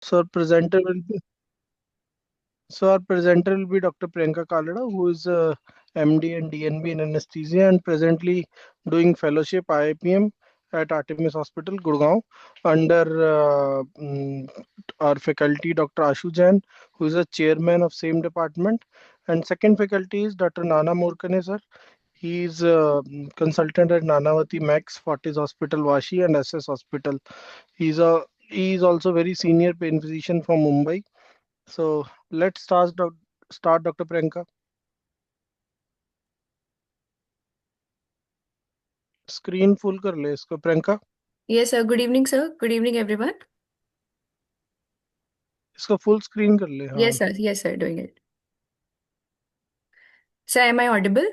So our presenter will be Dr. Priyanka Kalada, who is a MD and DNB in anesthesia and presently doing fellowship IIPM at Artemis Hospital, Gurgaon, under our faculty Dr. Ashu Jain, who is a chairman of same department, and second faculty is Dr. Nana Morkane sir. He is a consultant at Nanavati Max, Fortis Hospital, Vashi, and SS Hospital. He is also very senior pain physician from Mumbai. So let's start Dr. Priyanka. Screen full कर ले इसको Priyanka. Yes, sir. Good evening, sir. Good evening, everyone. इसको full screen कर ले. हाँ. Yes, sir. Yes, sir. Doing it. Sir, am I audible?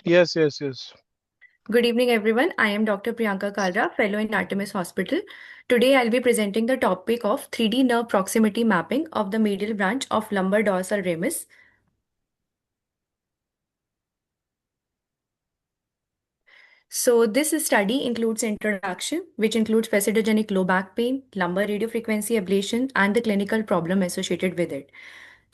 Yes, yes, yes. Good evening, everyone. I am Dr. Priyanka Kalra, fellow in Artemis Hospital. Today, I'll be presenting the topic of 3D nerve proximity mapping of the medial branch of lumbar dorsal ramus. So this study includes introduction, which includes facetogenic low back pain, lumbar radiofrequency ablation, and the clinical problem associated with it.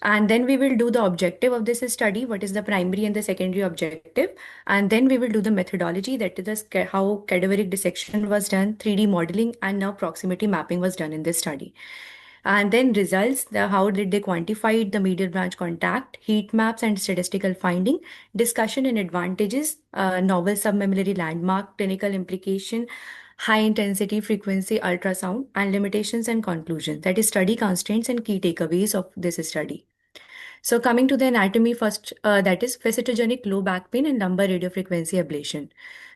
And then we will do the objective of this study, what is the primary and the secondary objective. And then we will do the methodology, that is how cadaveric dissection was done, 3D modeling, and nerve proximity mapping was done in this study. And then results, how did they quantify the medial branch contact, heat maps and statistical finding, discussion and advantages, novel submedullary landmark, clinical implication, high intensity frequency ultrasound, and limitations and conclusions, that is study constraints and key takeaways of this study. So coming to the anatomy first, that is facetogenic low back pain and lumbar radiofrequency ablation.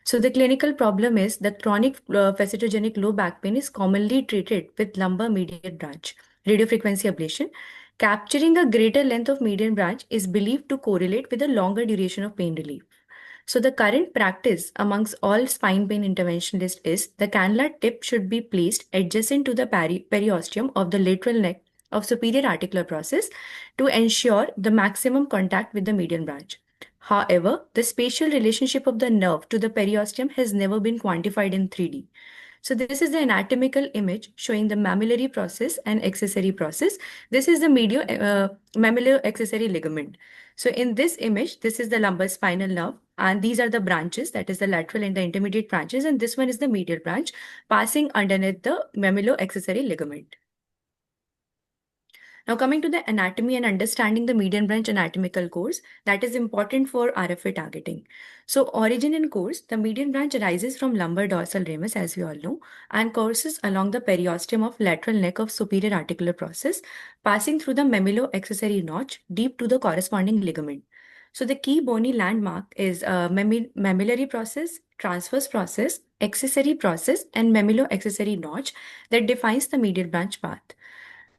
So the clinical problem is the chronic facetogenic low back pain is commonly treated with lumbar medial branch radiofrequency ablation. Capturing a greater length of median branch is believed to correlate with a longer duration of pain relief. So the current practice amongst all spine pain interventionalists is the cannula tip should be placed adjacent to the periosteum of the lateral neck of superior articular process to ensure the maximum contact with the median branch. However, the spatial relationship of the nerve to the periosteum has never been quantified in 3D. So this is the anatomical image showing the mammillary process and accessory process. This is the mammillary accessory ligament. So in this image, this is the lumbar spinal nerve, and these are the branches, that is the lateral and the intermediate branches, and this one is the medial branch passing underneath the mammillo-accessory ligament. Now coming to the anatomy and understanding the median branch anatomical course, that is important for RFA targeting. So origin and course, the median branch arises from lumbar dorsal ramus, as we all know, and courses along the periosteum of lateral neck of superior articular process, passing through the mammillo-accessory notch deep to the corresponding ligament. So the key bony landmark is mammillary process, transverse process, accessory process, and mammillo-accessory notch that defines the medial branch path.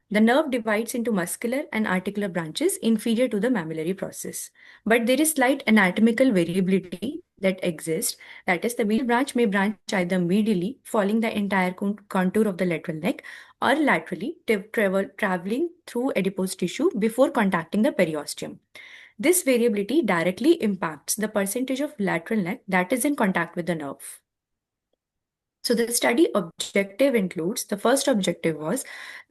The nerve divides into muscular and articular branches inferior to the mammillary process. But there is slight anatomical variability that exists. That is, the medial branch may branch either medially, following the entire contour of the lateral neck, or laterally, traveling through adipose tissue before contacting the periosteum. This variability directly impacts the percentage of lateral neck that is in contact with the nerve. So the study objective includes, the first objective was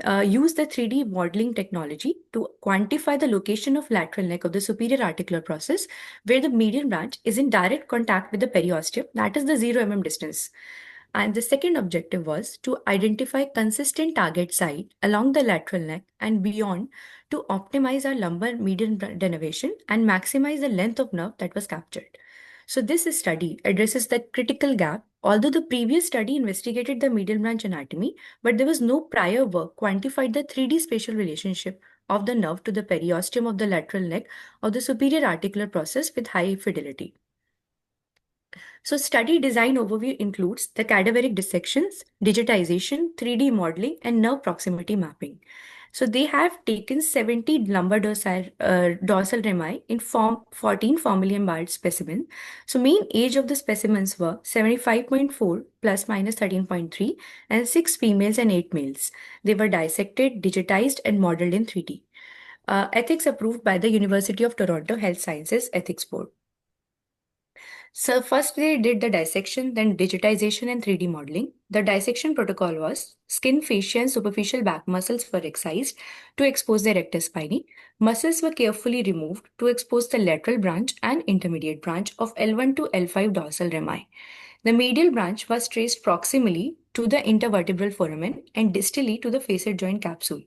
use the 3D modeling technology to quantify the location of lateral neck of the superior articular process where the median branch is in direct contact with the periosteum, that is the 0 mm distance. And the second objective was to identify consistent target site along the lateral neck and beyond to optimize our lumbar median denervation and maximize the length of nerve that was captured. So this study addresses the critical gap. Although the previous study investigated the medial branch anatomy, but there was no prior work quantified the 3D spatial relationship of the nerve to the periosteum of the lateral neck of the superior articular process with high fidelity. So study design overview includes the cadaveric dissections, digitization, 3D modeling, and nerve proximity mapping. So they have taken 70 lumbar dorsal rami in 14 formally embalmed specimens. So mean age of the specimens were 75.4 plus minus 13.3 and 6 females and 8 males. They were dissected, digitized, and modeled in 3D. Ethics approved by the University of Toronto Health Sciences Ethics Board. So first they did the dissection, then digitization and 3D modeling. The dissection protocol was skin, fascia, and superficial back muscles were excised to expose the rectus spinae. Muscles were carefully removed to expose the lateral branch and intermediate branch of L1 to L5 dorsal rami. The medial branch was traced proximally to the intervertebral foramen and distally to the facet joint capsule.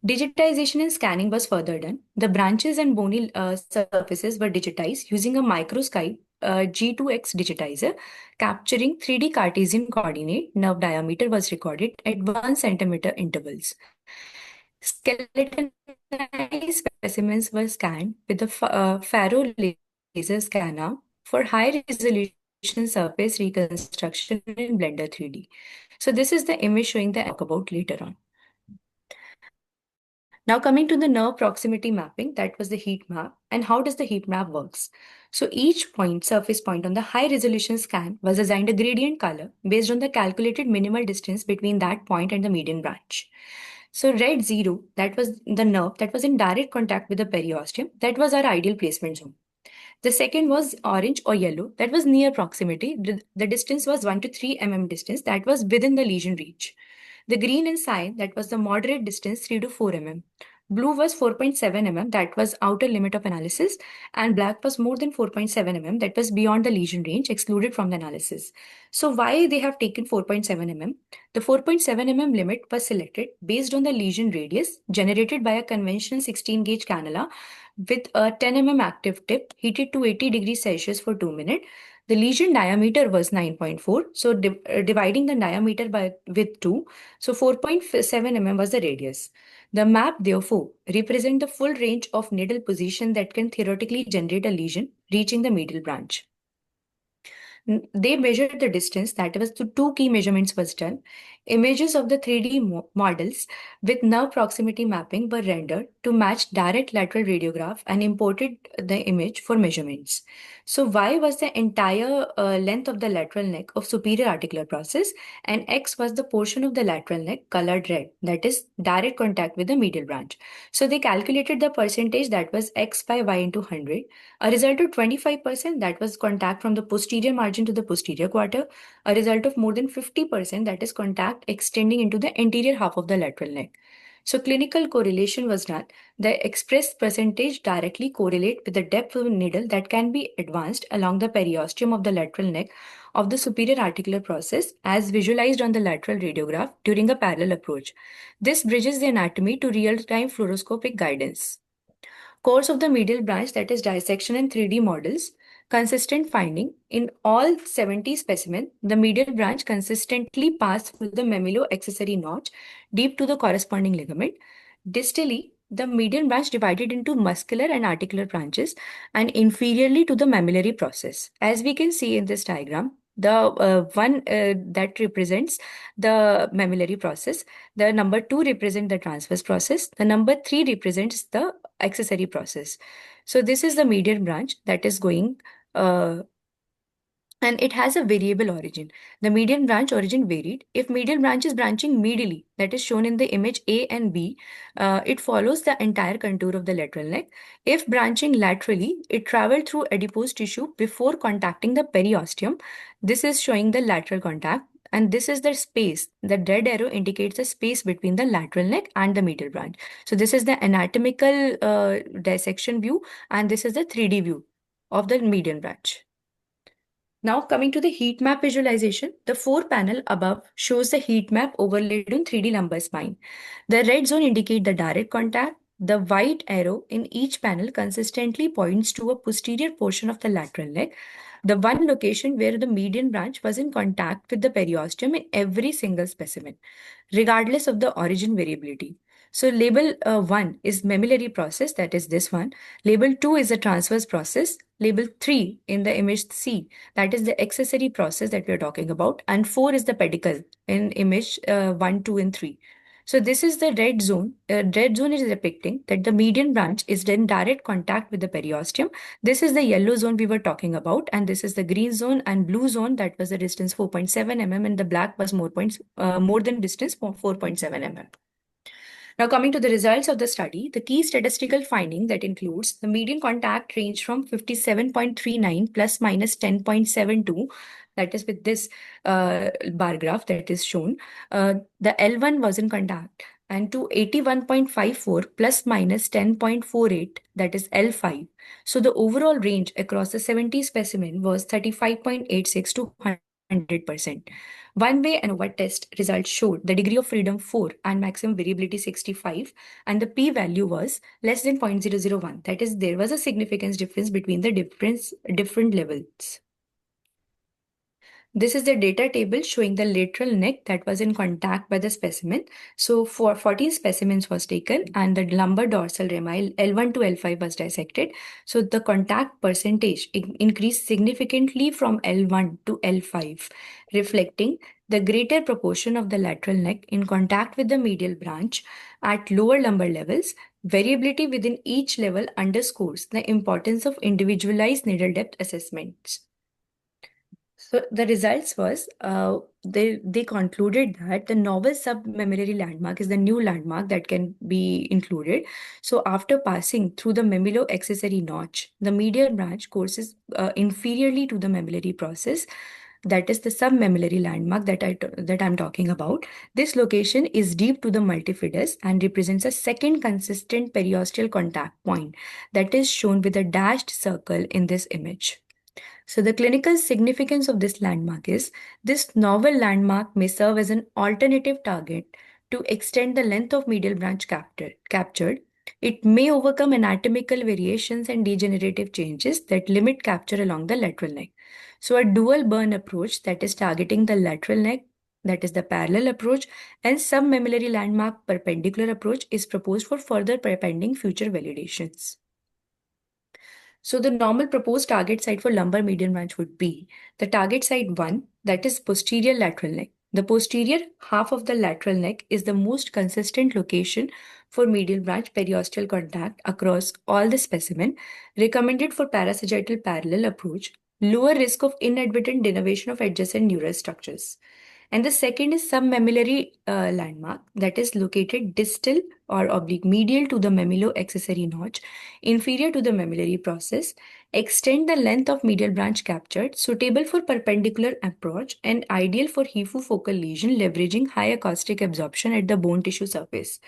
Digitization and scanning was further done. The branches and bony surfaces were digitized using a microscope G2X digitizer, capturing 3D Cartesian coordinate. Nerve diameter was recorded at 1 centimeter intervals. Skeletonized specimens were scanned with the Faro laser scanner for high resolution surface reconstruction in Blender 3D. So this is the image showing the about later on. Now coming to the nerve proximity mapping, that was the heat map. And how does the heat map works? So each point, surface point on the high resolution scan was assigned a gradient color based on the calculated minimal distance between that point and the median branch. So red 0, that was the nerve that was in direct contact with the periosteum. That was our ideal placement zone. The second was orange or yellow. That was near proximity. The distance was 1 to 3 mm distance. That was within the lesion reach. The green and cyan, that was the moderate distance, 3 to 4 mm. Blue was 4.7 mm, that was outer limit of analysis, and black was more than 4.7 mm, that was beyond the lesion range, excluded from the analysis. So why they have taken 4.7 mm? The 4.7 mm limit was selected based on the lesion radius generated by a conventional 16 gauge cannula with a 10 mm active tip heated to 80 degrees Celsius for 2 minutes. The lesion diameter was 9.4, so dividing the diameter by with 2, so 4.7 mm was the radius. The map, therefore, represents the full range of needle position that can theoretically generate a lesion reaching the medial branch. They measured the distance, that was the two key measurements was done. Images of the 3D models with nerve proximity mapping were rendered to match direct lateral radiograph and imported the image for measurements. So Y was the entire length of the lateral neck of superior articular process, and X was the portion of the lateral neck colored red, that is direct contact with the medial branch. So they calculated the percentage, that was X by Y into 100. A result of 25%, that was contact from the posterior margin to the posterior quarter. A result of more than 50%, that is contact extending into the anterior half of the lateral neck. So clinical correlation was done. The expressed percentage directly correlate with the depth of the needle that can be advanced along the periosteum of the lateral neck of the superior articular process as visualized on the lateral radiograph during a parallel approach. This bridges the anatomy to real-time fluoroscopic guidance. Course of the medial branch, that is dissection and 3D models, consistent finding in all 70 specimens, the medial branch consistently passed through the mammilo-accessory notch deep to the corresponding ligament. Distally, the median branch divided into muscular and articular branches and inferiorly to the mammillary process. As we can see in this diagram, the one that represents the mammillary process, the number 2 represents the transverse process, the number 3 represents the accessory process. So this is the median branch that is going and it has a variable origin. The median branch origin varied. If medial branch is branching medially, that is shown in the image A and B, it follows the entire contour of the lateral neck. If branching laterally, it traveled through adipose tissue before contacting the periosteum. This is showing the lateral contact. And this is the space. The red arrow indicates the space between the lateral neck and the medial branch. So this is the anatomical dissection view, and this is the 3D view of the median branch. Now coming to the heat map visualization, the 4 panel above shows the heat map overlaid on 3D lumbar spine. The red zone indicate the direct contact. The white arrow in each panel consistently points to a posterior portion of the lateral neck, the one location where the median branch was in contact with the periosteum in every single specimen, regardless of the origin variability. So label 1 is mammillary process, that is this one. Label 2 is the transverse process. Label 3 in the image C, that is the accessory process that we are talking about. And 4 is the pedicle in image 1, 2, and 3. So this is the red zone. Red zone is depicting that the median branch is in direct contact with the periosteum. This is the yellow zone we were talking about, and this is the green zone and blue zone. That was the distance 4.7 mm, and the black was more than distance for 4.7 mm. Now, coming to the results of the study, the key statistical finding that includes the median contact range from 57.39 plus minus 10.72, that is with this bar graph that is shown. The L1 was in contact, and to 81.54 plus minus 10.48, that is L5. So the overall range across the 70 specimen was 35.86 to 100%. One-way ANOVA test results showed the degree of freedom 4 and maximum variability 65, and the p-value was less than 0.001. That is, there was a significance difference between the different levels. This is the data table showing the lateral neck that was in contact by the specimen. So for 14 specimens was taken and the lumbar dorsal rami L1 to L5 was dissected. So the contact percentage increased significantly from L1 to L5, reflecting the greater proportion of the lateral neck in contact with the medial branch at lower lumbar levels. Variability within each level underscores the importance of individualized needle depth assessments. So the results was they concluded that the novel submammillary landmark is the new landmark that can be included. So after passing through the mammulo-accessory notch, the medial branch courses inferiorly to the mammillary process. That is the submammillary landmark that I'm talking about. This location is deep to the multifidus and represents a second consistent periosteal contact point that is shown with a dashed circle in this image. So the clinical significance of this landmark is this novel landmark may serve as an alternative target to extend the length of medial branch captured. It may overcome anatomical variations and degenerative changes that limit capture along the lateral neck. So a dual burn approach that is targeting the lateral neck, that is the parallel approach, and submammillary landmark perpendicular approach is proposed for further pending future validations. So the normal proposed target site for lumbar median branch would be the target site 1, that is posterior lateral neck. The posterior half of the lateral neck is the most consistent location for medial branch periosteal contact across all the specimen, recommended for parasagittal parallel approach, lower risk of inadvertent denervation of adjacent neural structures. And the second is submammillary landmark that is located distal or oblique medial to the mammulo-accessory notch, inferior to the mammillary process, extend the length of medial branch captured, suitable for perpendicular approach and ideal for HIFU focal lesion leveraging high acoustic absorption at the bone tissue surface.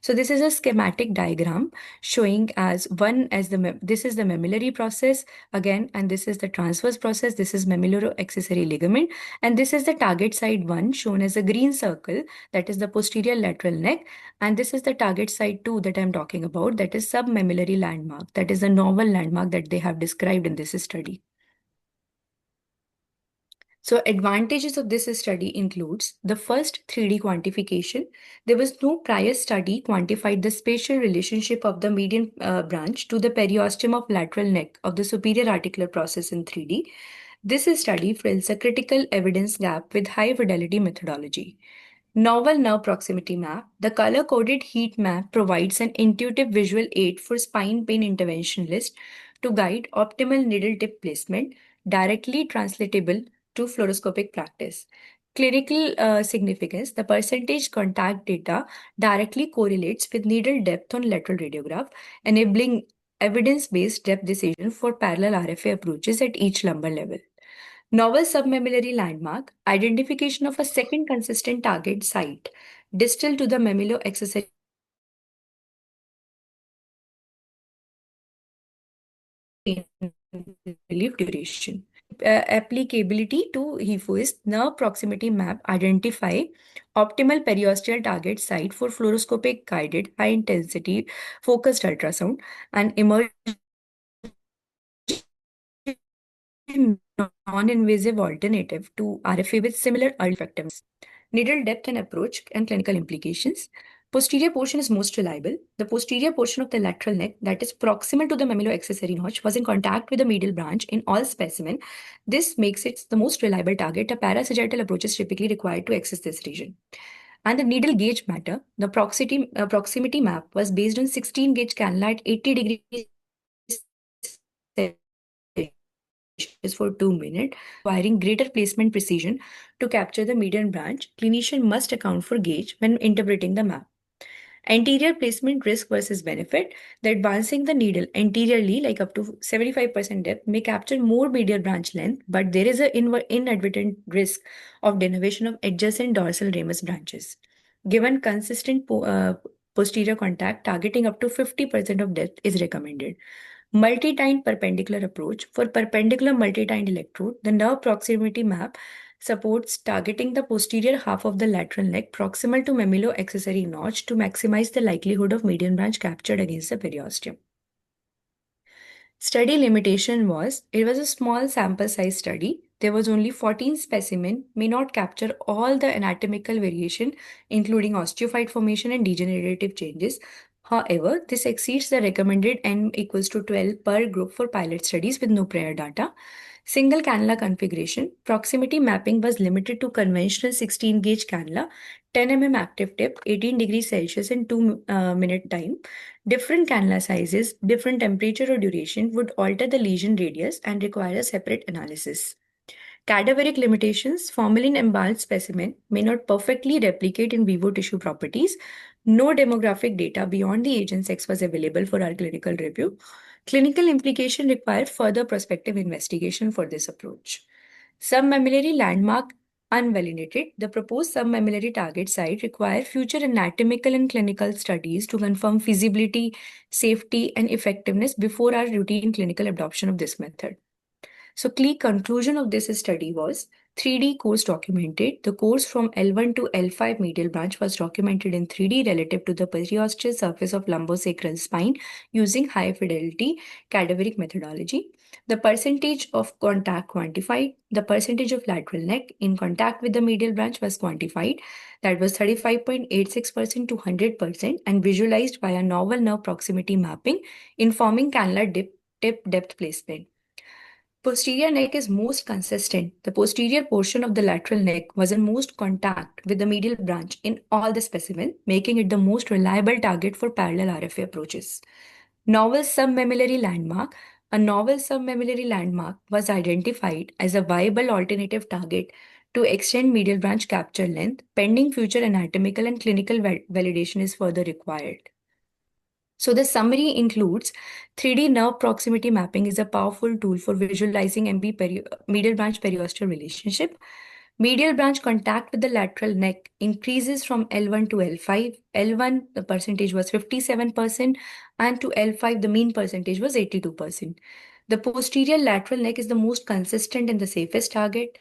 So this is a schematic diagram showing as this is the mammillary process again, and this is the transverse process. This is mammillaro-accessory ligament, and this is the target site 1 shown as a green circle, that is the posterior lateral neck, and this is the target site 2 that I'm talking about, that is submammillary landmark, that is the novel landmark that they have described in this study. So advantages of this study includes the first 3D quantification. There was no prior study quantified the spatial relationship of the median branch to the periosteum of lateral neck of the superior articular process in 3D. This study fills a critical evidence gap with high fidelity methodology. Novel nerve proximity map. The color-coded heat map provides an intuitive visual aid for spine pain interventionist to guide optimal needle tip placement, directly translatable to fluoroscopic practice. Clinical significance. The percentage contact data directly correlates with needle depth on lateral radiograph, enabling evidence-based depth decision for parallel RFA approaches at each lumbar level. Novel submammillary landmark, identification of a second consistent target site, distal to the mammulo-accessory relief duration. Applicability to HIFU is nerve proximity map identify optimal periosteal target site for fluoroscopic guided high intensity focused ultrasound and emerging non-invasive alternative to RFA with similar effectiveness. Needle depth and approach and clinical implications. Posterior portion is most reliable. The posterior portion of the lateral neck that is proximal to the mammulo-accessory notch was in contact with the medial branch in all specimen. This makes it the most reliable target. A parasagittal approach is typically required to access this region. And the needle gauge matter. The proximity map was based on 16 gauge cannula at 80 degrees is for 2 minutes, requiring greater placement precision to capture the median branch. Clinician must account for gauge when interpreting the map. Anterior placement risk versus benefit. The advancing the needle anteriorly, like up to 75% depth, may capture more medial branch length, but there is an inadvertent risk of denervation of adjacent dorsal ramus branches. Given consistent posterior contact, targeting up to 50% of depth is recommended. Multi-tined perpendicular approach. For perpendicular multi-tined electrode, the nerve proximity map supports targeting the posterior half of the lateral neck proximal to mammilo-accessory notch to maximize the likelihood of median branch captured against the periosteum. Study limitation was, it was a small sample size study. There was only 14 specimen, may not capture all the anatomical variation, including osteophyte formation and degenerative changes. However, this exceeds the recommended N equals to 12 per group for pilot studies with no prior data. Single cannula configuration. Proximity mapping was limited to conventional 16 gauge cannula, 10 mm active tip, 18 degrees Celsius in 2-minute time. Different cannula sizes, different temperature or duration would alter the lesion radius and require a separate analysis. Cadaveric limitations. Formalin embalmed specimen may not perfectly replicate in vivo tissue properties. No demographic data beyond the age and sex was available for our clinical review. Clinical implication required further prospective investigation for this approach. Submammillary landmark unvalidated. The proposed submammillary target site require future anatomical and clinical studies to confirm feasibility, safety, and effectiveness before our routine clinical adoption of this method. So, key conclusion of this study was 3D course documented. The course from L1 to L5 medial branch was documented in 3D relative to the periosteal surface of lumbosacral spine using high fidelity cadaveric methodology. The percentage of contact quantified. The percentage of lateral neck in contact with the medial branch was quantified. That was 35.86% to 100% and visualized by a novel nerve proximity mapping informing cannular tip depth placement. Posterior neck is most consistent. The posterior portion of the lateral neck was in most contact with the medial branch in all the specimen, making it the most reliable target for parallel RFA approaches. Novel submammillary landmark. A novel submammillary landmark was identified as a viable alternative target to extend medial branch capture length. Pending future anatomical and clinical validation is further required. So the summary includes 3D nerve proximity mapping is a powerful tool for visualizing medial branch periosteal relationship. Medial branch contact with the lateral neck increases from L1 to L5. L1, the percentage was 57%, and to L5, the mean percentage was 82%. The posterior lateral neck is the most consistent and the safest target.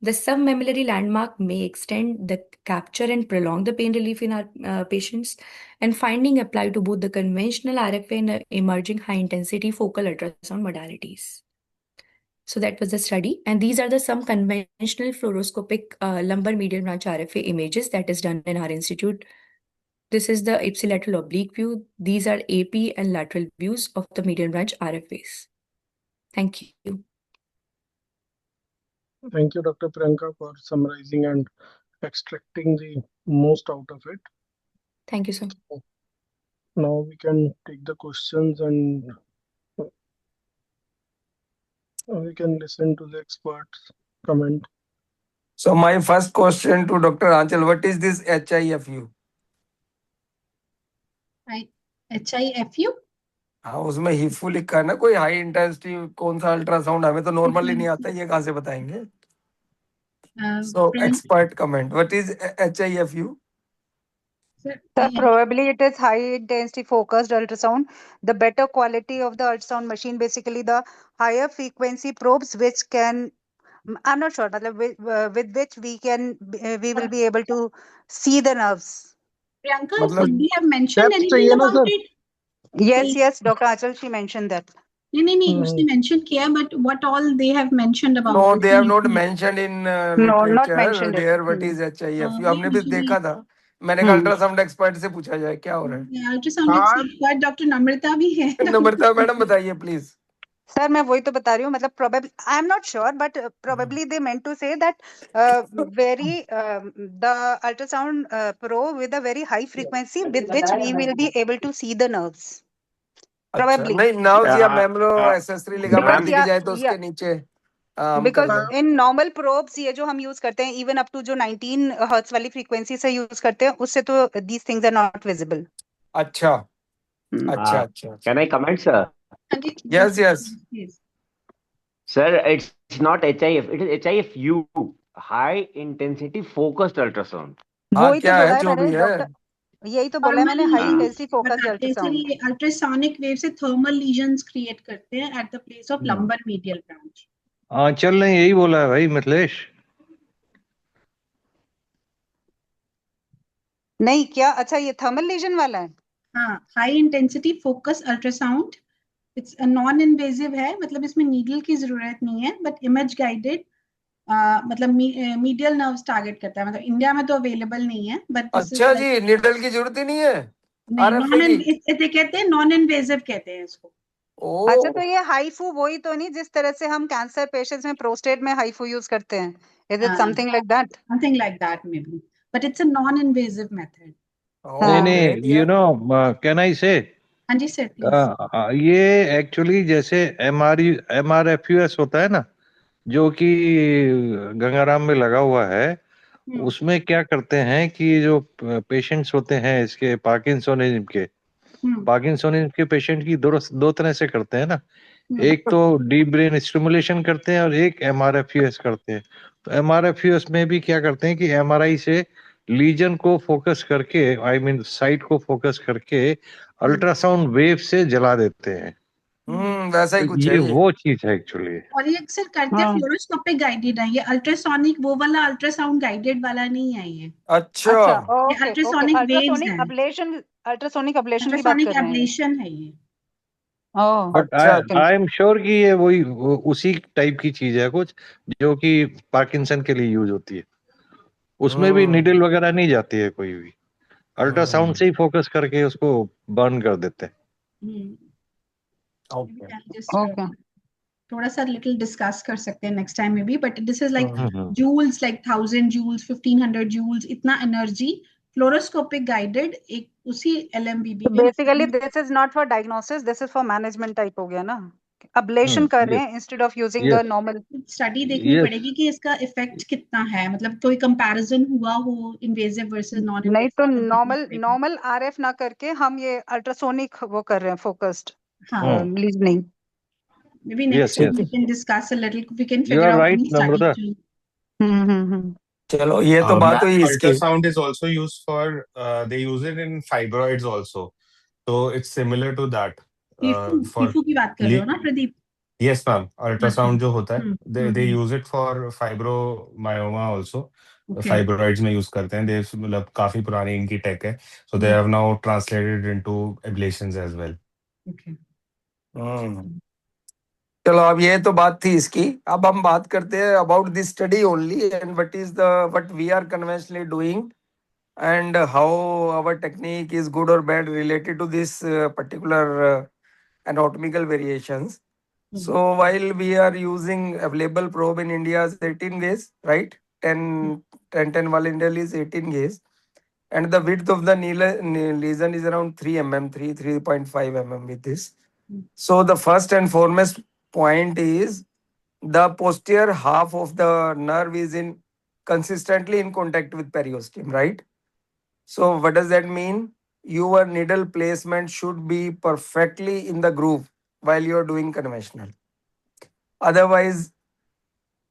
The submammillary landmark may extend the capture and prolong the pain relief in our patients. And finding apply to both the conventional RFA and emerging high-intensity focal ultrasound modalities. So that was the study. And these are some conventional fluoroscopic lumbar medial branch RFA images that is done in our institute. This is the ipsilateral oblique view. These are AP and lateral views of the medial branch RFAs. Thank you. Thank you, Dr. Priyanka, for summarizing and extracting the most out of it. Thank you, sir. Now we can take the questions and we can listen to the experts' comment. So my first question to Dr. Aanchal, what is this HIFU? HIFU? हाँ उसमें हिफू लिखा है ना, कोई high intensity कौन सा ultrasound, हमें तो नॉर्मली नहीं आता, ये कहाँ से बताएंगे? So expert comment, what is HIFU? Sir, probably it is high intensity focused ultrasound. The better quality of the ultrasound machine, basically the higher frequency probes which can, I'm not sure, but with which we will be able to see the nerves. Priyanka, मतलब did we have mentioned depth anything चाहिए ना about sir? it? Yes, Dr. Aanchal, she mentioned that. नहीं, उसने mention किया, but what all they have mentioned about No, it? they have not mentioned in No, not literature mentioned it. there what is HIFU. हमने भी usually- देखा था, मैंने कहा ultrasound expert से पूछा जाए क्या हो रहा है. अल्ट्रासाउंड एक्सपर्ट डॉक्टर नम्रता भी है. नम्रता मैडम बताइए प्लीज. सर मैं वही तो बता रही हूँ, मतलब probably I am not sure, but probably they meant to say that the ultrasound probe with a very high frequency with which we will be able to see the nerves. Probably. नहीं nerves या membrano accessory ligament दिख जाए तो उसके नीचे. Because in normal probes ये जो हम use करते हैं even up to जो 19 hertz वाली frequency से use करते हैं उससे तो these things are not visible. अच्छा Hmm. अच्छा अच्छा Can I comment, sir? Yes, yes. Please. Sir, it's not HIF. It is HIFU, high intensity focused ultrasound. हाँ वही तो क्या बोला है है जो मैंने भी है डॉक्टर, यही तो बोला है मैंने, हाई इंटेंसिटी फोकस्ड बताते हैं सर, अल्ट्रासाउंड। ये अल्ट्रासोनिक वेव से थर्मल लीजन्स क्रिएट करते हैं at the place of lumbar medial branch. Aanchal ने यही बोला है भाई मिथिलेश। नहीं क्या, अच्छा ये थर्मल लीजन वाला है। हाँ, high intensity focus ultrasound, it's non invasive है, मतलब इसमें नीडल की जरूरत नहीं है, बट इमेज गाइडेड, मतलब मीडियल नर्व्स टारगेट करता है, मतलब इंडिया में तो अवेलेबल नहीं है, बट दिस इज अच्छा जी, निडल की जरूरत ही नहीं है नहीं, RFA की। इसे कहते हैं नॉन इन्वेजिव कहते हैं इसको। अच्छा तो ओ ये हाईफू वही तो नहीं जिस तरह से हम कैंसर पेशेंट्स में प्रोस्टेट में हाईफू यूज करते हैं, is it something like that? Something like that maybe, but it's a non-invasive method. नहीं हाँ नहीं, ग्रेट यू यार। नो कैन आई से हाँ जी सर, प्लीज। ये एक्चुअली जैसे MRFUS होता है ना, जो कि गंगाराम में लगा हुआ है, उसमें क्या करते हैं कि जो पेशेंट्स होते हैं इसके पार्किंसोनिज्म के पेशेंट की दो तरह से करते हैं ना। एक तो डीप ब्रेन स्टिमुलेशन करते हैं और एक MRFUS करते हैं। तो MRFUS में भी क्या करते हैं कि MRI से लीजन को फोकस करके, आई मीन साइट को फोकस करके अल्ट्रासाउंड वेव से जला देते हैं। वैसा ही तो कुछ ये है ये। वो चीज है एक्चुअली। और ये अक्सर करते हैं फ्लोरोस्कोपिक गाइडेड है, ये अल्ट्रासोनिक वो वाला अल्ट्रासाउंड गाइडेड वाला नहीं है ये अच्छा अच्छा ये okay okay, ultrasonic waves ultrasonic है, अब्लेशन, अल्ट्रासोनिक अब्लेशन की बात अल्ट्रासोनिक कर रहे हैं। एब्लेशन है ये। ओह बट अच्छा ओके आई एम श्योर कि ये उसी टाइप की चीज है कुछ, जो कि पार्किंसन के लिए यूज होती है। उसमें भी निडल वगैरह नहीं जाती है कोई भी, अल्ट्रासाउंड से ही फोकस करके उसको बर्न कर देते हैं। ओके जस्ट ओके थोड़ा सा लिटिल डिस्कस कर सकते हैं नेक्स्ट टाइम में भी, but this is like hmm. Joules, like 1000 joules, 1500 joules, इतना एनर्जी फ्लोरोस्कोपिक गाइडेड एक उसी LMBB तो में। Basically this is not for diagnosis, this is for management type हो गया ना, अब्लेशन कर रहे यस हैं instead of using the yes normal. Study देखनी यस। पड़ेगी कि इसका इफेक्ट कितना है, मतलब कोई कंपैरिजन हुआ हो इन्वेजिव वर्सेस नॉन नहीं तो इन्वेजिव। नॉर्मल RF ना करके हम ये अल्ट्रासोनिक वो कर रहे हैं फोकस्ड हाँ, lesioning. maybe yes next time yes, we can discuss a little, we can you figure are out right any study Namrata. to चलो ये तो बात हुई इसकी। Ultrasound is also used for, they use it in fibroids also. So it's similar to that. For टीफू की बात कर रहे हो ना प्रदीप? yes, ma'am. Ultrasound जो होता है, they hmm, use it for fibromyoma also. okay, Fibroids में use करते हैं. They मतलब काफी पुरानी इनकी tech है. So they have now translated into ablations as well. okay. चलो अब ये तो बात थी इसकी, अब हम बात करते हैं about this study only and what we are conventionally doing and how our technique is good or bad related to this particular anatomical variations. So while we are using available probe in India is 18 gauge, right? 10 wall needle is 18 gauge, and the width of the lesion is around 3 mm, 3.5 mm with this. So the first and foremost point is the posterior half of the nerve is in consistently in contact with periosteum, right? So what does that mean? Your needle placement should be perfectly in the groove while you are doing conventional. Otherwise,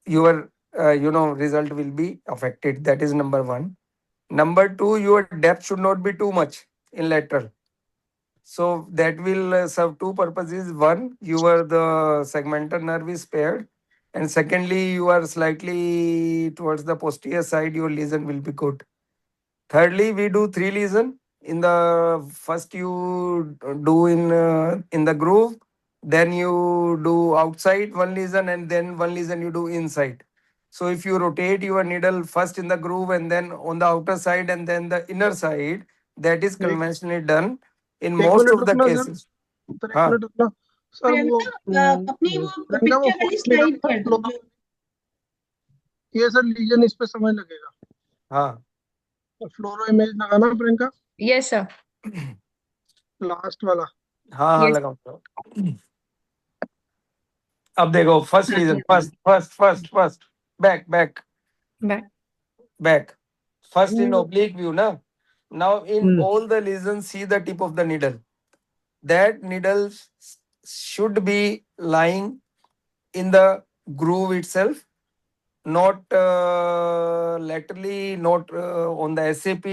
your result will be affected. That is number one. Number two, your depth should not be too much in lateral. So that will serve two purposes. One, the segmental nerve is spared, and secondly, you are slightly towards the posterior side. Your lesion will be good. Thirdly, we do 3 lesion. In the first you do in the groove, then you do outside 1 lesion, and then 1 lesion you do inside. So if you rotate your needle first in the groove and then on the outer side and then the inner side, that is conventionally done in एक most minute of the रुकना sir, cases. Sir एक हाँ minute रुकना sir, वो अपनी वो प्रियंका वो picture वाली फोटो निकाल स्लाइड सर, कर दो जो ये सर लीजन, इस पे समय लगेगा। हाँ फ्लोरो इमेज लगाना प्रियंका, Yes, sir. लास्ट वाला। हाँ हाँ Yes. लगाओ। अब देखो first lesion, first back back Back. Back, first in oblique view ना, Now in all the lesions, see the tip of the needle. That needle should be lying in the groove itself, not laterally, not on the SAP.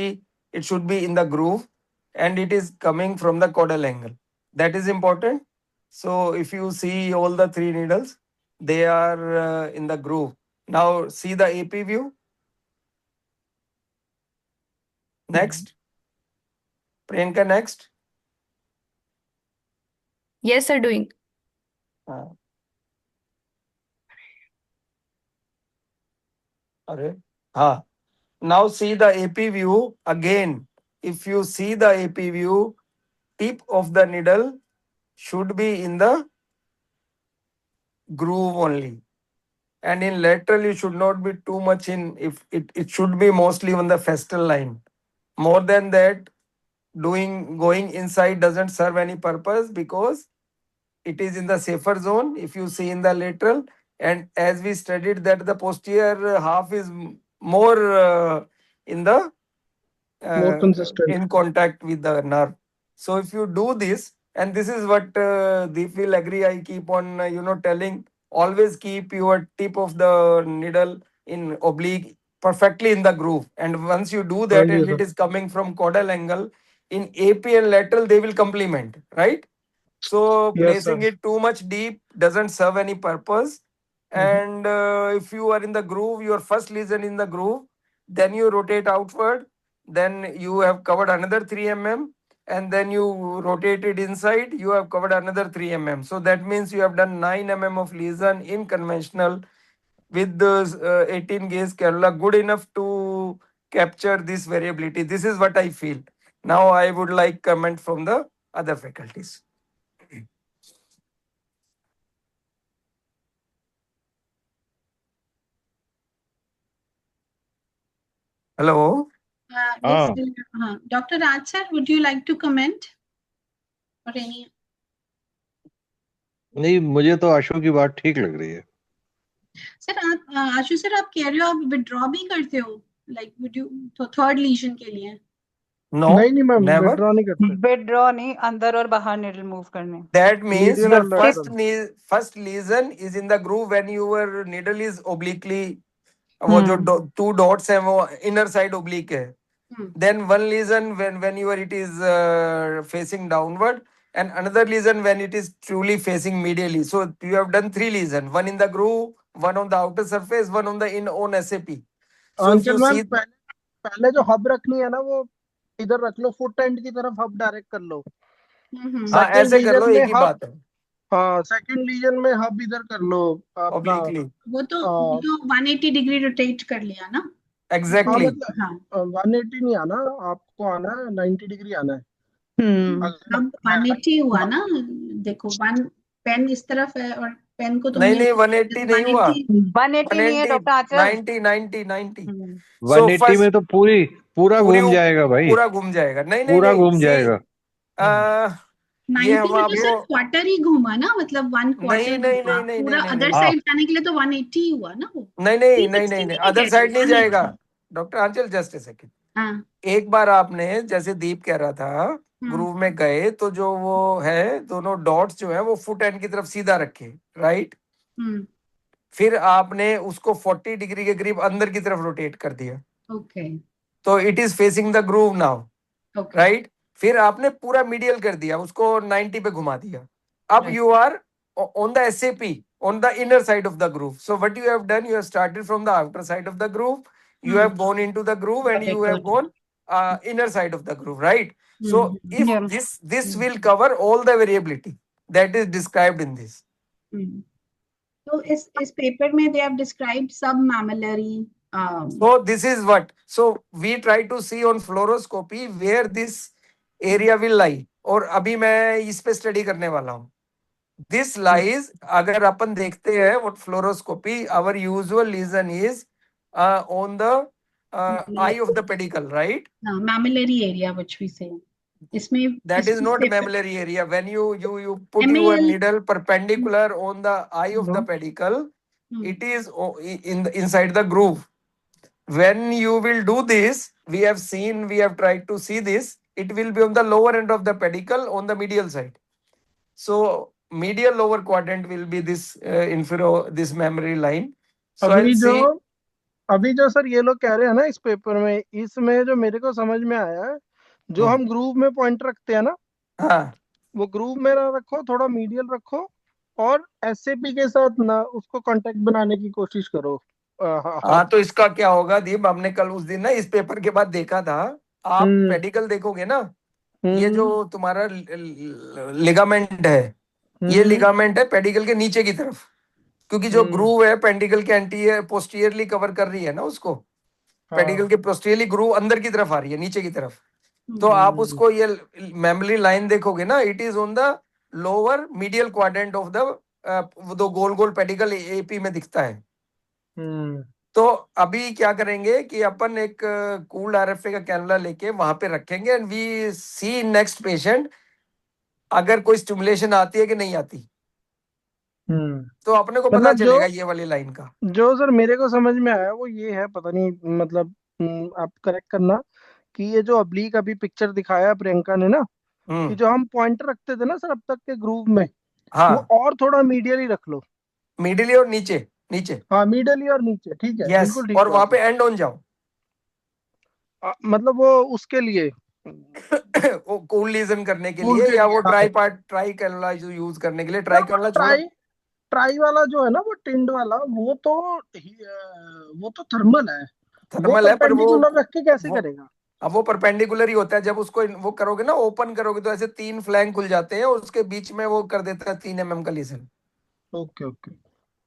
It should be in the groove, and it is coming from the caudal angle. That is important. So if you see all the three needles, they are in the groove. Now see the AP view. Next. Priyanka, next. Yes, sir, doing. Now see the AP view again. If you see the AP view, tip of the needle should be in the groove only. And in lateral, you should not be too much in, if it should be mostly on the festal line. More than that, going inside doesn't serve any purpose because it is in the safer zone if you see in the lateral. And as we studied that the posterior half is more in the More consistent. in contact with the nerve. So if you do this, and this is what Deep will agree, I keep on telling, always keep your tip of the needle in oblique perfectly in the groove. And once you do that, Thank you, and sir. it is coming from caudal angle, in AP and lateral they will complement, right? So Yes, sir. placing it too much deep doesn't serve any purpose. And if you are in the groove, your first lesion in the groove, then you rotate outward, then you have covered another 3 mm, and then you rotate it inside, you have covered another 3 mm. So that means you have done 9 mm of lesion in conventional with the 18 gauge cannula, good enough to capture this variability. This is what I feel. Now I would like comment from the other faculties. Hello. Yes, Dr. Raj sir, would you like to comment or any? नहीं, मुझे तो आशु की बात ठीक लग रही है. Sir आप आशु सर आप कह रहे हो आप विड्रॉ भी करते हो, लाइक वुड यू तो थर्ड लीजन के लिए? No, नहीं मैम, never. विड्रॉ नहीं करते. विड्रॉ नहीं, अंदर और बाहर निडल मूव करने. That means Medial your and lateral. first lesion is in the groove when your needle is obliquely. वो जो two dots हैं वो inner side oblique है. Then one lesion when it is facing downward, and another lesion when it is truly facing medially. So you have done 3 lesions, one in the groove, one on the outer surface, one on the on SAP. So if you अंचल ma'am, see, पहले जो hub रखनी है ना वो इधर रख लो, foot and की तरफ हब डायरेक्ट कर लो. हाँ ऐसे कर लो, लीजन में एक ही हब, बात है. हाँ सेकंड लीजन में हब इधर कर लो अपना. Obliquely. वो तो 180 डिग्री रोटेट कर लिया ना. Exactly. हाँ, मतलब 180 नहीं आना, आपको आना है 90 डिग्री आना है. अब 180 हुआ ना, देखो वन पेन इस तरफ है और पेन को तो नहीं 180 नहीं हुआ. 180 नहीं है डॉक्टर आचार्य. 90. 180 में तो पूरा घूम जाएगा भाई. पूरा घूम जाएगा. नहीं पूरा घूम जाएगा. 90 में तो सिर्फ क्वार्टर ही घूमा ना, मतलब वन क्वार्टर. नहीं पूरा अदर साइड जाने के लिए तो 180 हुआ ना वो. नहीं अदर साइड नहीं जाएगा. Doctor Anchal just a second. एक बार आपने जैसे दीप कह रहा था ग्रूव में गए तो जो वो है दोनों डॉट्स जो है वो फुट एंड की तरफ सीधा रखे, राइट. फिर आपने उसको 40 डिग्री के करीब अंदर की तरफ रोटेट कर दिया. ओके. तो it is facing the groove now, right. फिर आपने पूरा मीडियल कर दिया, उसको 90 पे घुमा दिया. अब you are on the SAP on the inner side of the groove. So what you have done, you have started from the outer side of the groove, you have gone into the groove, and you have gone inner side of the groove, right. So if this will cover all the variability that is described in this. So इस paper में they have described submammillary. So this is what, so we try to see on fluoroscopy where this area will lie. और अभी मैं इस पे study करने वाला हूँ. This lies, अगर अपन देखते हैं what fluoroscopy, our usual lesion is on the eye of the pedicle, right. Mammillary area, which we say. इसमें that is not mammillary area. When you put your needle perpendicular on the eye of the pedicle, it is inside the groove, when you will do this, we have tried to see this, it will be on the lower end of the pedicle on the medial side. So medial lower quadrant will be this this mammary line. So I'll see. अभी जो sir ये लोग कह रहे हैं ना इस paper में, इसमें जो मेरे को समझ में आया है, जो हम ग्रूव में पॉइंट रखते हैं ना, हाँ, वो ग्रूव में ना रखो, थोड़ा मीडियल रखो, और एसएपी के साथ ना उसको कांटेक्ट बनाने की कोशिश करो। हाँ, तो इसका क्या होगा दीप, हमने कल उस दिन ना इस पेपर के बाद देखा था, आप पेडिकल देखोगे ना, ये जो तुम्हारा लिगामेंट है, ये लिगामेंट है पेडिकल के नीचे की तरफ, क्योंकि जो ग्रूव है पेडिकल के एंटी पोस्टीरियरली कवर कर रही है ना उसको, पेडिकल के पोस्टीरियरली ग्रूव अंदर की तरफ आ रही है, नीचे की तरफ। तो आप उसको ये मेमोरी लाइन देखोगे ना, it is on the lower medial quadrant of the दो गोल गोल पेडिकल एपी में दिखता है। तो अभी क्या करेंगे कि अपन एक कूल्ड आरएफए का कैनुला लेके वहां पे रखेंगे and we see next patient अगर कोई स्टिमुलेशन आती है कि नहीं आती, तो अपने को पता चलेगा ये वाली लाइन का। जो सर मेरे को समझ में आया वो ये है, पता नहीं मतलब आप करेक्ट करना, कि ये जो अब्लीक अभी पिक्चर दिखाया प्रियंका ने ना, कि जो हम पॉइंटर रखते थे ना सर अब तक के ग्रूव में, हाँ, वो और थोड़ा मीडियली रख लो, मीडियली और नीचे नीचे, हाँ मीडियली और नीचे, ठीक है, यस, बिल्कुल ठीक। और वहां पे एंड ऑन जाओ, मतलब वो उसके लिए वो कूल लीजन करने के लिए, या वो ट्राई कैनुला यूज करने के लिए। ट्राई कैनुला छोड़ो, ट्राई वाला जो है ना, वो टिंड वाला, वो तो थर्मल है, थर्मल है, पर वो रख के कैसे करेगा? अब वो परपेंडिकुलर ही होता है, जब उसको वो करोगे ना, ओपन करोगे तो ऐसे 3 फ्लैंक खुल जाते हैं और उसके बीच में वो कर देता है 3 mm का लीजन। ओके ओके,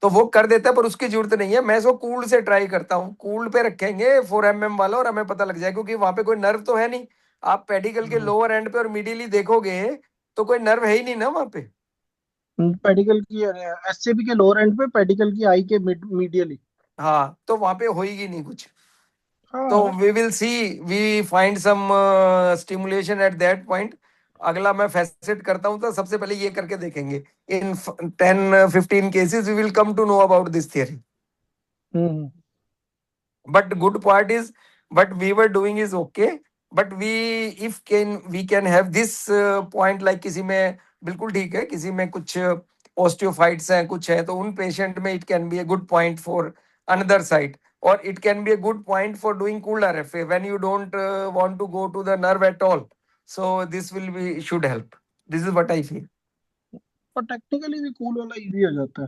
तो वो कर देता है, पर उसकी जरूरत नहीं है। मैं इसको कूल्ड से ट्राई करता हूँ, कूल्ड पे रखेंगे 4 mm वाला, और हमें पता लग जाए, क्योंकि वहां पे कोई नर्व तो है नहीं। आप पेडिकल के लोअर एंड पे और मिडियली देखोगे तो कोई नर्व है ही नहीं ना वहां पे। पेडिकल की एससीपी के लोअर एंड पे, पेडिकल की आई के मीडियली, हाँ, तो वहां पे होएगी नहीं कुछ। तो we will see, we find some stimulation at that point. अगला मैं फैसेट करता हूं तो सबसे पहले ये करके देखेंगे। In 10-15 cases we will come to know about this theory. But good part is what we were doing is okay, but we can have this point, like किसी में बिल्कुल ठीक है, किसी में कुछ osteophytes हैं, कुछ है, तो उन पेशेंट में it can be a good point for another site, or it can be a good point for doing cooled RFA when you don't want to go to the nerve at all. So this should help. This is what I feel. और technically भी cool वाला easy हो जाता है।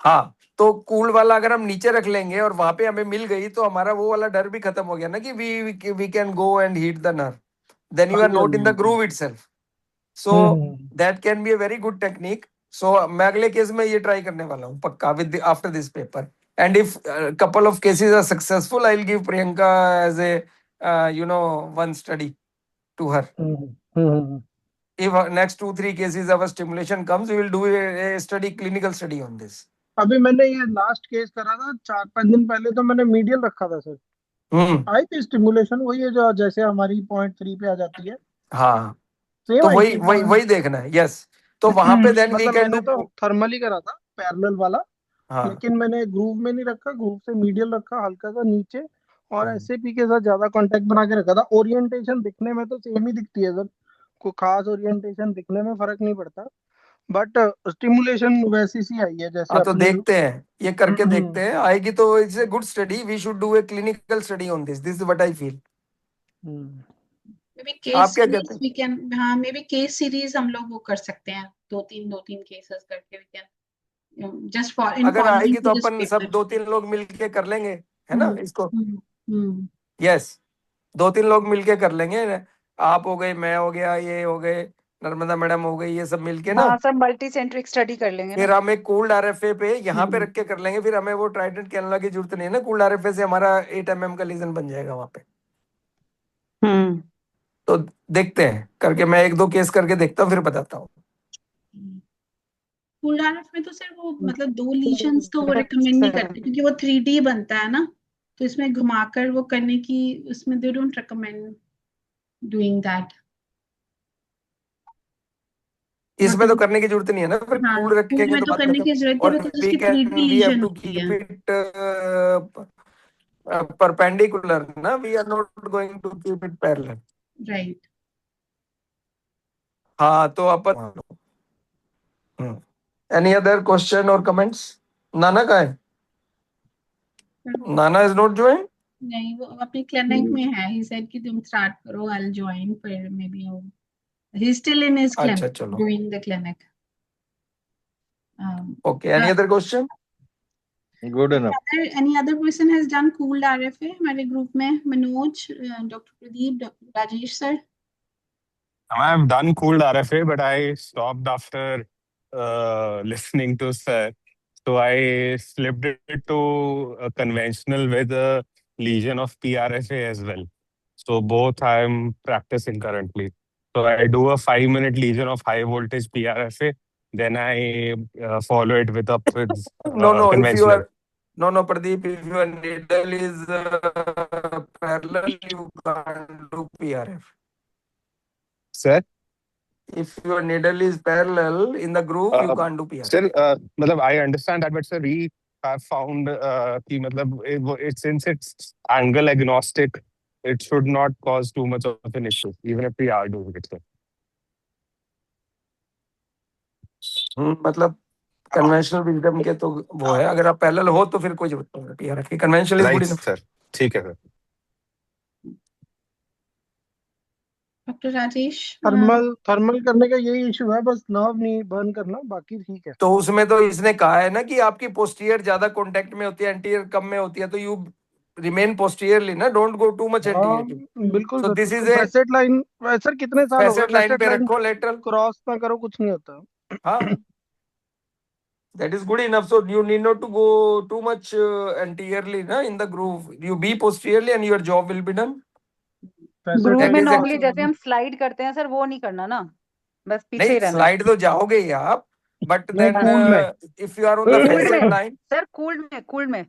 हाँ, तो cool वाला अगर हम नीचे रख लेंगे और वहां पे हमें मिल गई, तो हमारा वो वाला डर भी खत्म हो गया ना, कि we can go and heat the nerve, then you are not in the groove itself. So that can be a very good technique. So मैं अगले केस में ये ट्राई करने वाला हूँ पक्का, with after this paper, and if couple of cases are successful, I will give Priyanka as a one study to her. If next 2-3 cases of a stimulation comes, we will do a clinical study on this. अभी मैंने ये last case करा था 4-5 दिन पहले, तो मैंने medial रखा था सर, आई थी स्टिमुलेशन वही है जो जैसे हमारी 0.3 पे आ जाती है। हाँ, तो वही देखना है। यस, तो वहां पे देन वी कैन डू, तो थर्मल ही करा था पैरेलल वाला। हाँ, लेकिन मैंने ग्रूव में नहीं रखा, ग्रूव से मीडियल रखा हल्का सा नीचे, और एसएपी के साथ ज्यादा कांटेक्ट बना के रखा था। ओरिएंटेशन दिखने में तो सेम ही दिखती है सर, कोई खास ओरिएंटेशन दिखने में फर्क नहीं पड़ता, बट स्टिमुलेशन वैसी सी आई है जैसे। तो देखते हैं, ये करके देखते हैं, आएगी तो it's a good study. We should do a clinical study on this is what I feel. आप क्या कहते हैं? वी कैन, हाँ, मे बी केस सीरीज हम लोग वो कर सकते हैं, 2-3 केसेस करके we can just for in, अगर आएगी तो अपन सब 2-3 लोग मिलके कर लेंगे, है ना इसको। यस, 2-3 लोग मिलके कर लेंगे। आप हो गए, मैं हो गया, ये हो गए, नर्मदा मैडम हो गई, ये सब मिलके ना, हाँ, सब मल्टी सेंट्रिक स्टडी कर लेंगे। फिर हम एक कूल्ड आरएफए पे यहाँ पे रख के कर लेंगे। फिर हमें वो ट्राइडेंट कैनुला की जरूरत नहीं है ना, कूल्ड आरएफए से हमारा 8 mm का लीजन बन जाएगा वहां पे। तो देखते हैं करके, मैं 1-2 केस करके देखता हूँ, फिर बताता हूँ। कूल्ड आरएफ में तो सिर्फ वो मतलब 2 लीजन्स तो वो रिकमेंड नहीं करते, क्योंकि वो 3D बनता है ना, तो इसमें घुमाकर वो करने की, उसमें they don't recommend doing that. इसमें तो करने की जरूरत नहीं है ना, फिर कूल रखेंगे तो करने की जरूरत है, बिकॉज़ उसकी 3D लीजन होती है। perpendicular, na? We are not going to keep it parallel. Right. हाँ तो अपन any other question or comments? नाना का है? नाना is not joined? नहीं, वो अपनी क्लिनिक में है. He said कि तुम स्टार्ट करो, I'll join. फिर maybe he's still in his अच्छा clinic, चलो. doing the clinic. Okay. Any other question? Good enough. Any other person has done cooled RFA हमारे ग्रुप में? Manoj, doctor Pradeep, doctor Rajesh sir. I've done cooled RFA, but I stopped after listening to Sir. So I flipped it to a conventional with a lesion of PRFA as well. So both I'm practicing currently. So I do a 5-minute lesion of high voltage PRFA, then I follow it with No, if you conventional. are no, Pradeep, if your needle is parallel, you can't do PRF. Sir? If your needle is parallel in the groove, you can't do PRF. Still, I understand that, but sir, we have found since it's angle agnostic, it should not cause too much of an issue, even if we are doing it. Sir. मतलब conventional wisdom के तो वो है, अगर आप parallel हो तो फिर कोई जरूरत नहीं पीआरएफ की. Conventional is good enough. Sir ठीक है सर. डॉक्टर राजेश, थर्मल करने का यही इशू है, बस नर्व नहीं बर्न करना, बाकी ठीक है. तो उसमें तो इसने कहा है ना कि आपकी पोस्टीरियर ज्यादा कांटेक्ट में होती है, एंटीरियर कम में होती है, तो यू रिमेन पोस्टीरियरली ना, don't go too much anterior. बिल्कुल. So this is a facet line. Sir कितने साल हो गए फैसेट लाइन पे रखो, लेटरल क्रॉस ना करो, कुछ नहीं होता. हाँ, that is good enough. So you need not to go too much anteriorly na in the groove. You be posteriorly and your job will be done. Groove में normally जैसे हम स्लाइड करते हैं सर, वो नहीं करना ना, बस पीछे ही रहना. स्लाइड तो जाओगे ही आप, but then if you are on the facet line. Sir cooled में